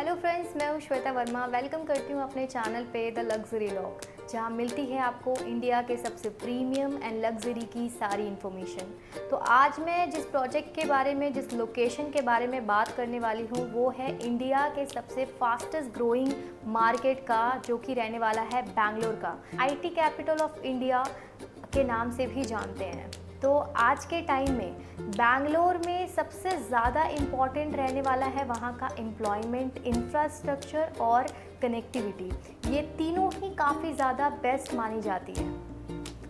Hello friends, मैं हूँ Shweta Verma. Welcome करती हूँ अपने चैनल पे द लग्जरी लॉग, जहाँ मिलती है आपको इंडिया के सबसे प्रीमियम एंड लग्जरी की सारी इन्फॉर्मेशन। तो आज मैं जिस प्रोजेक्ट के बारे में, जिस लोकेशन के बारे में बात करने वाली हूँ वो है इंडिया के सबसे फास्टेस्ट ग्रोइंग मार्केट का, जो कि रहने वाला है बैंगलोर का। आईटी कैपिटल ऑफ इंडिया के नाम से भी जानते हैं। तो आज के टाइम में बैंगलोर में सबसे ज़्यादा इम्पॉर्टेंट रहने वाला है वहाँ का एम्प्लॉयमेंट, इंफ्रास्ट्रक्चर और कनेक्टिविटी। ये तीनों ही काफ़ी ज़्यादा बेस्ट मानी जाती है।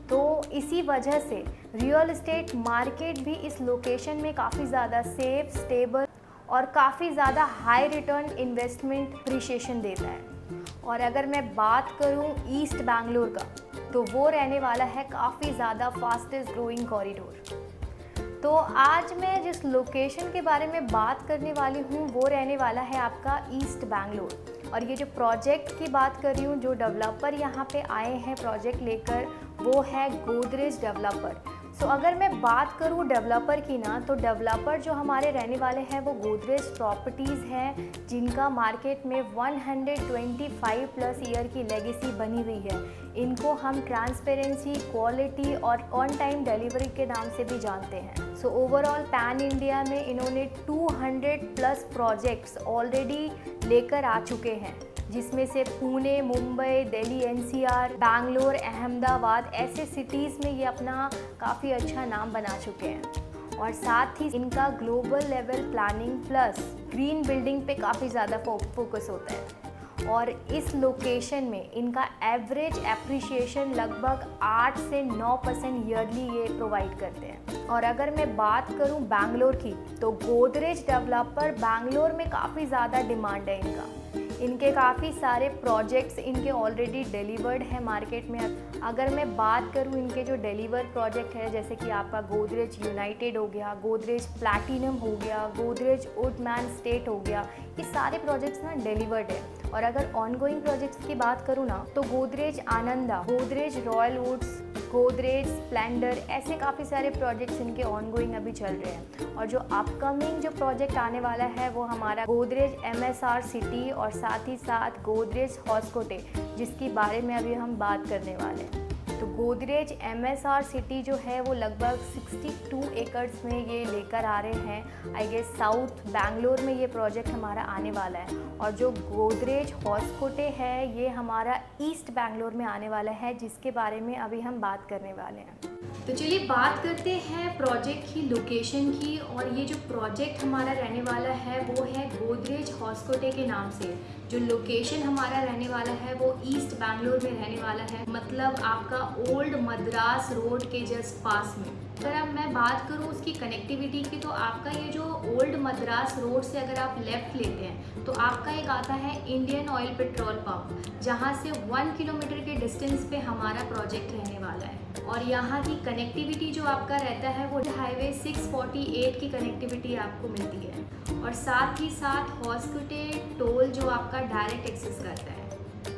तो इसी वजह से रियल एस्टेट मार्केट भी इस लोकेशन में काफ़ी ज़्यादा सेफ, स्टेबल और काफ़ी ज़्यादा हाई रिटर्न इन्वेस्टमेंट अप्रिशिएशन देता है। और अगर मैं बात करूँ ईस्ट बैंगलोर का, तो वो रहने वाला है काफ़ी ज़्यादा फास्टेस्ट ग्रोइंग कॉरिडोर। तो आज मैं जिस लोकेशन के बारे में बात करने वाली हूँ वो रहने वाला है आपका ईस्ट बैंगलोर। और ये जो प्रोजेक्ट की बात कर रही हूँ, जो डेवलपर यहाँ पे आए हैं प्रोजेक्ट लेकर, वो है गोदरेज डेवलपर। सो अगर मैं बात करूँ डेवलपर की ना, तो डेवलपर जो हमारे रहने वाले हैं वो गोदरेज प्रॉपर्टीज़ हैं, जिनका मार्केट में 125 प्लस ईयर की लेगेसी बनी हुई है। इनको हम ट्रांसपेरेंसी, क्वालिटी और ऑन टाइम डिलीवरी के नाम से भी जानते हैं। सो ओवरऑल पैन इंडिया में इन्होंने 200 प्लस प्रोजेक्ट्स ऑलरेडी लेकर आ चुके हैं, जिसमें से पुणे, मुंबई, दिल्ली एनसीआर, बैंगलोर, अहमदाबाद ऐसे सिटीज़ में ये अपना काफ़ी अच्छा नाम बना चुके हैं। और साथ ही इनका global level planning plus green building पे काफ़ी ज़्यादा फोकस होता है। और इस लोकेशन में इनका एवरेज एप्रिशिएशन लगभग 8 से 9% ईयरली ये प्रोवाइड करते हैं। और अगर मैं बात करूं बैंगलोर की, तो गोदरेज डेवलपर बैंगलोर में काफ़ी ज़्यादा डिमांड है इनका। इनके काफ़ी सारे प्रोजेक्ट्स इनके ऑलरेडी डिलीवर्ड है मार्केट में। अगर मैं बात करूं इनके जो डिलीवर प्रोजेक्ट है, जैसे कि आपका गोदरेज यूनाइटेड हो गया, गोदरेज प्लैटिनम हो गया, गोदरेज वुडमैन स्टेट हो गया, ये सारे प्रोजेक्ट्स ना डिलीवर्ड है। और अगर ऑनगोइंग प्रोजेक्ट्स की बात करूँ ना, तो Godrej Ananda, Godrej Royal Woods, Godrej Splendour, ऐसे काफ़ी सारे प्रोजेक्ट्स इनके ऑनगोइंग अभी चल रहे हैं। और जो अपकमिंग जो प्रोजेक्ट आने वाला है वो हमारा गोदरेज MSR सिटी और साथ ही साथ गोदरेज हॉस्कोटे, जिसके बारे में अभी हम बात करने वाले हैं। तो गोदरेज MSR सिटी जो है वो लगभग 62 एकड़्स में ये लेकर आ रहे हैं। आई गेस साउथ बैंगलोर में ये प्रोजेक्ट हमारा आने वाला है। और जो गोदरेज हॉस्कोटे है ये हमारा ईस्ट बैंगलोर में आने वाला है, जिसके बारे में अभी हम बात करने वाले हैं। तो चलिए बात करते हैं प्रोजेक्ट की लोकेशन की। और ये जो प्रोजेक्ट हमारा रहने वाला है वो है गोदरेज हॉस्कोटे के नाम से। जो लोकेशन हमारा रहने वाला है वो ईस्ट बैंगलोर में रहने वाला है, मतलब आपका ओल्ड मद्रास रोड के जस्ट पास में। अगर अब मैं बात करूँ उसकी कनेक्टिविटी की, तो आपका ये जो ओल्ड मद्रास रोड से अगर आप लेफ़्ट लेते हैं तो आपका एक आता है इंडियन ऑयल पेट्रोल पंप, जहाँ से 1 किलोमीटर के डिस्टेंस पे हमारा प्रोजेक्ट रहने वाला है। और यहाँ की कनेक्टिविटी जो आपका रहता है वो हाईवे 648 की कनेक्टिविटी आपको मिलती है। और साथ ही साथ हॉस्कोटे टोल जो आपका डायरेक्ट एक्सेस करता है,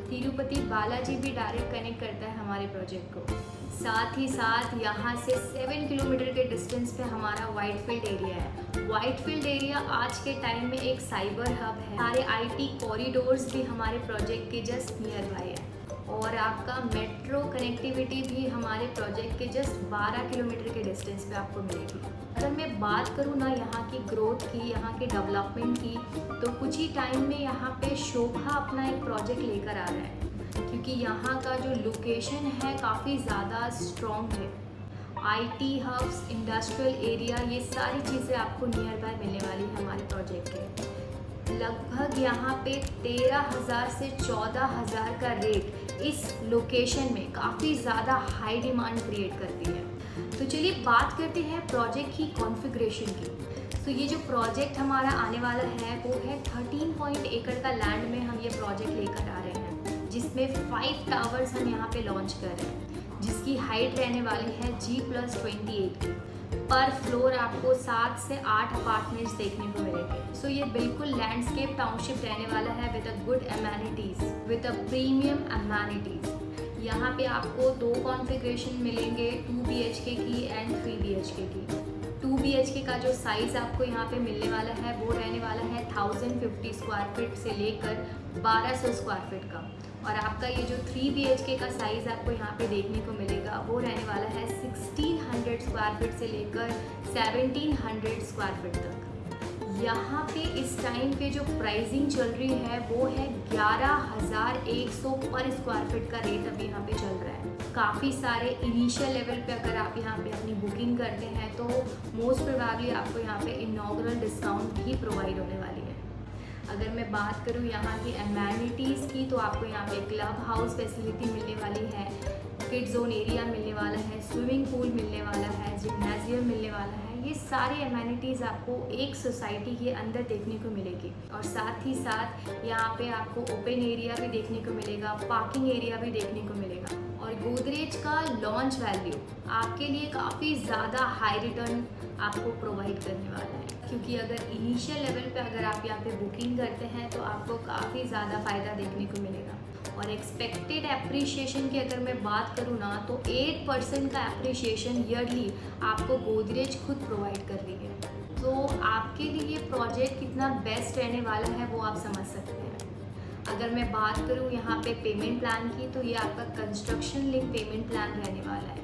तिरुपति बालाजी भी डायरेक्ट कनेक्ट करता है हमारे प्रोजेक्ट को। साथ ही साथ यहाँ से 7 किलोमीटर के डिस्टेंस पे हमारा व्हाइटफील्ड एरिया है। व्हाइटफील्ड एरिया आज के टाइम में एक साइबर हब है। सारे IT कॉरिडोर्स भी हमारे प्रोजेक्ट के जस्ट नियर बाय है। और आपका मेट्रो कनेक्टिविटी भी हमारे प्रोजेक्ट के जस्ट 12 किलोमीटर के डिस्टेंस पे आपको मिलेगी। अगर मैं बात करूँ ना यहाँ की ग्रोथ की, यहाँ के डेवलपमेंट की, तो कुछ ही टाइम में यहाँ पे शोभा अपना एक प्रोजेक्ट लेकर आ रहा है, क्योंकि यहाँ का जो लोकेशन है काफ़ी ज़्यादा स्ट्रॉन्ग है। IT हब्स, इंडस्ट्रियल एरिया, ये सारी चीज़ें आपको नियर बाय मिलने वाली है हमारे प्रोजेक्ट के। लगभग यहाँ पे 13,000 से 14,000 का रेट इस लोकेशन में काफ़ी ज़्यादा हाई डिमांड क्रिएट करती है। तो चलिए बात करते हैं प्रोजेक्ट की कॉन्फ़िगरेशन की। तो ये जो प्रोजेक्ट हमारा आने वाला है वो है 13 एकड़ का लैंड में हम ये प्रोजेक्ट लेकर आ रहे हैं, जिसमें 5 टावर्स हम यहाँ पे लॉन्च कर रहे हैं, जिसकी हाइट रहने वाली है G+28 की। पर फ्लोर आपको 7 से 8 अपार्टमेंट्स देखने को मिलेंगे। सो ये बिल्कुल लैंडस्केप टाउनशिप रहने वाला है with a good amenities, with a premium amenities. यहाँ पे आपको 2 कॉन्फ़िगरेशन मिलेंगे, 2 BHK की एंड 3 BHK की। 2 BHK का जो साइज़ आपको यहाँ पे मिलने वाला है वो रहने वाला है 1050 स्क्वायर फीट से लेकर 1200 स्क्वायर फीट का। और आपका ये जो 3 BHK का साइज़ आपको यहाँ पे देखने को मिलेगा वो रहने वाला है 1600 स्क्वायर फीट से लेकर 1700 स्क्वायर फीट तक। यहाँ पे इस टाइम पे जो प्राइसिंग चल रही है वो है 11,100 पर स्क्वायर फीट का रेट अभी यहाँ पे चल रहा है। काफ़ी सारे इनिशियल लेवल पे अगर आप यहाँ पे अपनी बुकिंग करते हैं तो मोस्ट प्रोबेबली आपको यहाँ पे इनॉग्रल डिस्काउंट भी प्रोवाइड होने वाली है। अगर मैं बात करूँ यहाँ की एमेनिटीज़ की तो आपको यहाँ पे क्लब हाउस फैसिलिटी मिलने वाली है, किड जोन एरिया मिलने वाला है, स्विमिंग पूल मिलने वाला है, जिम्नाजियम मिलने वाला है। ये सारे एमेनिटीज़ आपको एक सोसाइटी के अंदर देखने को मिलेगी। और साथ ही साथ यहाँ पे आपको ओपन एरिया भी देखने को मिलेगा, पार्किंग एरिया भी देखने को मिलेगा। और गोदरेज का लॉन्च वैल्यू आपके लिए काफ़ी ज़्यादा हाई रिटर्न आपको प्रोवाइड करने वाला है, क्योंकि अगर इनिशियल लेवल पे अगर आप यहाँ पे बुकिंग करते हैं तो आपको काफ़ी ज़्यादा फ़ायदा देखने को मिलेगा। और एक्सपेक्टेड एप्रिशिएशन की अगर मैं बात करूँ ना तो 8% का एप्रिशिएशन ईयरली आपको गोदरेज खुद प्रोवाइड कर रही है। तो आपके लिए ये प्रोजेक्ट कितना बेस्ट रहने वाला है वो आप समझ सकते हैं। अगर मैं बात करूँ यहाँ पे पेमेंट प्लान की तो ये आपका कंस्ट्रक्शन लिंक पेमेंट प्लान रहने वाला है।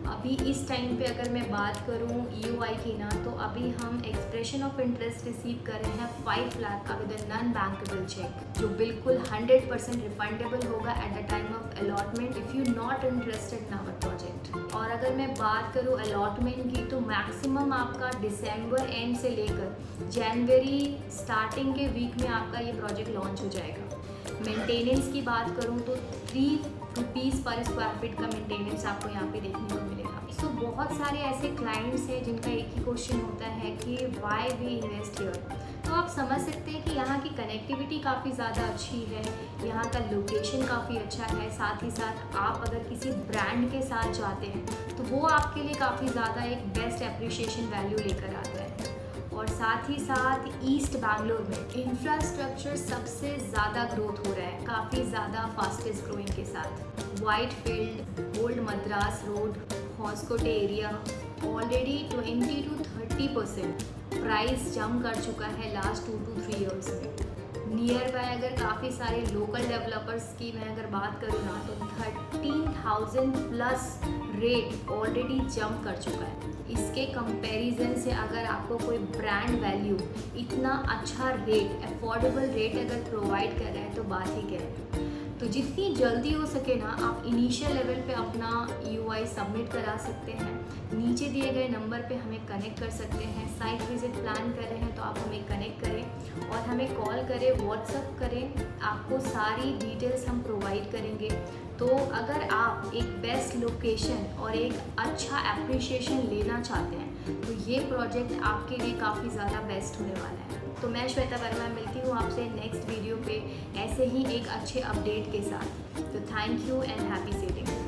अभी इस टाइम पे अगर मैं बात करूँ EOI की ना तो अभी हम एक्सप्रेशन ऑफ इंटरेस्ट रिसीव कर रहे हैं 5 लाख का विद नॉन बैंकेबल चेक, जो बिल्कुल 100% रिफंडेबल होगा at the time of allotment if you not interested in our project. और अगर मैं बात करूँ अलॉटमेंट की तो मैक्सिमम आपका दिसंबर एंड से लेकर जनवरी स्टार्टिंग के वीक में आपका ये प्रोजेक्ट लॉन्च हो जाएगा। मेंटेनेंस की बात करूँ तो 3 रुपीज़ पर स्क्वायर फीट का मेंटेनेंस आपको यहाँ पे देखने को मिलेगा। सो बहुत सारे ऐसे क्लाइंट्स हैं जिनका एक ही क्वेश्चन होता है कि वाई वी इन्वेस्ट हियर। तो आप समझ सकते हैं कि यहाँ की कनेक्टिविटी काफ़ी ज़्यादा अच्छी है, यहाँ का लोकेशन काफ़ी अच्छा है। साथ ही साथ आप अगर किसी ब्रांड के साथ जाते हैं तो वो आपके लिए काफ़ी ज़्यादा एक बेस्ट एप्रिशिएशन वैल्यू लेकर आता है। और साथ ही साथ ईस्ट बैंगलोर में इंफ्रास्ट्रक्चर सबसे ज़्यादा ग्रोथ हो रहा है, काफ़ी ज़्यादा फास्टेस्ट ग्रोइंग के साथ। Whitefield, old Madras road, Hoskote area already 20 to 30% price jump कर चुका है लास्ट 2 to 3 ईयर्स में। नियर बाय अगर काफ़ी सारे लोकल डेवलपर्स की मैं अगर बात करूँ ना तो 13,000 प्लस रेट ऑलरेडी जंप कर चुका है। इसके कंपैरिजन से अगर आपको कोई ब्रांड वैल्यू इतना अच्छा रेट, अफोर्डेबल रेट अगर प्रोवाइड कर रहा है तो बात ही क्या है। तो जितनी जल्दी हो सके ना आप इनिशियल लेवल पे अपना EOI सबमिट करा सकते हैं। नीचे दिए गए नंबर पे हमें कनेक्ट कर सकते हैं। साइट विजिट प्लान कर रहे हैं तो आप हमें कनेक्ट करें और हमें कॉल करें, व्हाट्सअप करें, आपको सारी डिटेल्स हम प्रोवाइड करेंगे। तो अगर आप एक बेस्ट लोकेशन और एक अच्छा एप्रिशिएशन लेना चाहते हैं तो ये प्रोजेक्ट आपके लिए काफ़ी ज़्यादा बेस्ट होने वाला है। तो मैं श्वेता वर्मा मिलती हूँ आपसे नेक्स्ट वीडियो पे ऐसे ही एक अच्छे अपडेट के साथ। तो thank you and happy selling.